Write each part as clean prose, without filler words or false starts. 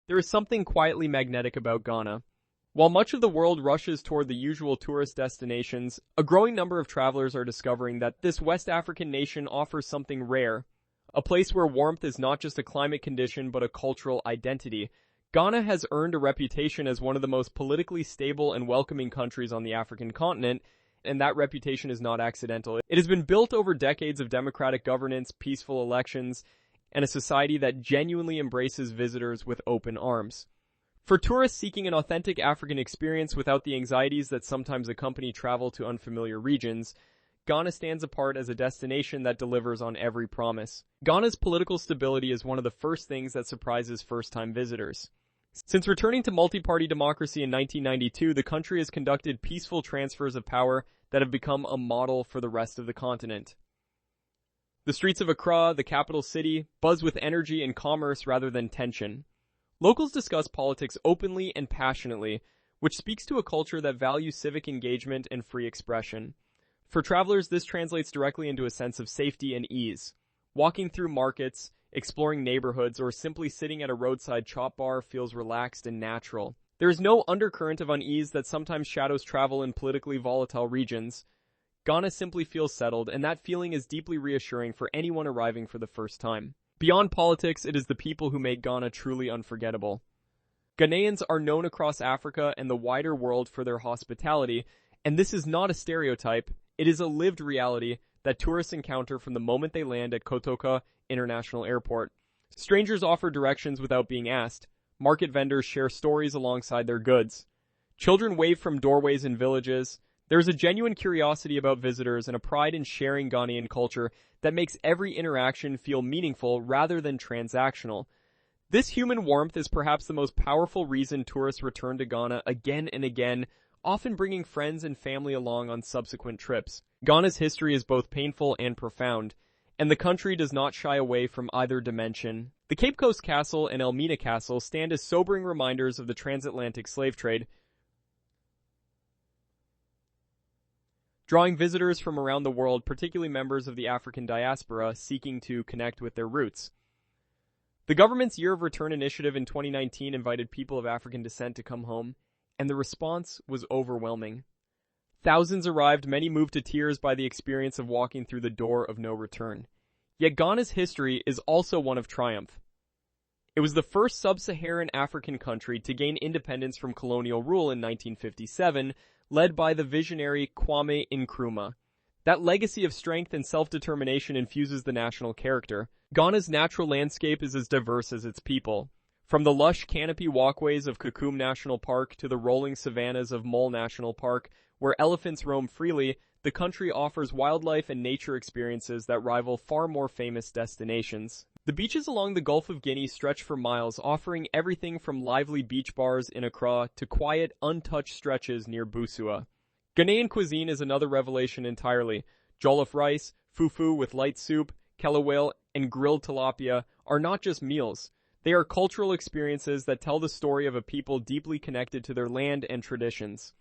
There is something quietly magnetic about Ghana. While much of the world rushes toward the usual tourist destinations, a growing number of travelers are discovering that this West African nation offers something rare, a place where warmth is not just a climate condition but a cultural identity. Ghana has earned a reputation as one of the most politically stable and welcoming countries on the African continent, and that reputation is not accidental. It has been built over decades of democratic governance, peaceful elections, and a society that genuinely embraces visitors with open arms. For tourists seeking an authentic African experience without the anxieties that sometimes accompany travel to unfamiliar regions, Ghana stands apart as a destination that delivers on every promise. Ghana's political stability is one of the first things that surprises first-time visitors. Since returning to multi-party democracy in 1992, the country has conducted peaceful transfers of power that have become a model for the rest of the continent. The streets of Accra, the capital city, buzz with energy and commerce rather than tension. Locals discuss politics openly and passionately, which speaks to a culture that values civic engagement and free expression. For travelers, this translates directly into a sense of safety and ease. Walking through markets, exploring neighborhoods, or simply sitting at a roadside chop bar feels relaxed and natural. There is no undercurrent of unease that sometimes shadows travel in politically volatile regions. Ghana simply feels settled, and that feeling is deeply reassuring for anyone arriving for the first time. Beyond politics, it is the people who make Ghana truly unforgettable. Ghanaians are known across Africa and the wider world for their hospitality, and this is not a stereotype. It is a lived reality that tourists encounter from the moment they land at Kotoka International Airport. Strangers offer directions without being asked. Market vendors share stories alongside their goods. Children wave from doorways in villages. There is a genuine curiosity about visitors and a pride in sharing Ghanaian culture that makes every interaction feel meaningful rather than transactional. This human warmth is perhaps the most powerful reason tourists return to Ghana again and again, often bringing friends and family along on subsequent trips. Ghana's history is both painful and profound, and the country does not shy away from either dimension. The Cape Coast Castle and Elmina Castle stand as sobering reminders of the transatlantic slave trade, drawing visitors from around the world, particularly members of the African diaspora seeking to connect with their roots. The government's Year of Return initiative in 2019 invited people of African descent to come home, and the response was overwhelming. Thousands arrived, many moved to tears by the experience of walking through the door of no return. Yet Ghana's history is also one of triumph. It was the first sub-Saharan African country to gain independence from colonial rule in 1957, led by the visionary Kwame Nkrumah. That legacy of strength and self-determination infuses the national character. Ghana's natural landscape is as diverse as its people. From the lush canopy walkways of Kukum National Park to the rolling savannas of Mole National Park, where elephants roam freely, the country offers wildlife and nature experiences that rival far more famous destinations. The beaches along the Gulf of Guinea stretch for miles, offering everything from lively beach bars in Accra to quiet, untouched stretches near Busua. Ghanaian cuisine is another revelation entirely. Jollof rice, fufu with light soup, kelewele, and grilled tilapia are not just meals. They are cultural experiences that tell the story of a people deeply connected to their land and traditions.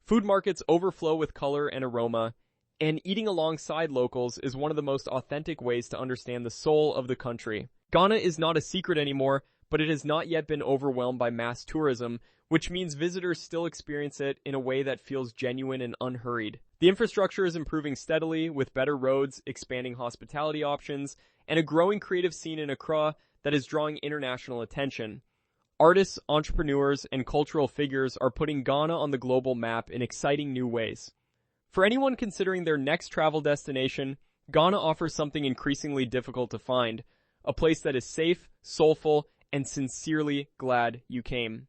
Food markets overflow with color and aroma, and eating alongside locals is one of the most authentic ways to understand the soul of the country. Ghana is not a secret anymore, but it has not yet been overwhelmed by mass tourism, which means visitors still experience it in a way that feels genuine and unhurried. The infrastructure is improving steadily, with better roads, expanding hospitality options, and a growing creative scene in Accra that is drawing international attention. Artists, entrepreneurs, and cultural figures are putting Ghana on the global map in exciting new ways. For anyone considering their next travel destination, Ghana offers something increasingly difficult to find, a place that is safe, soulful, and sincerely glad you came.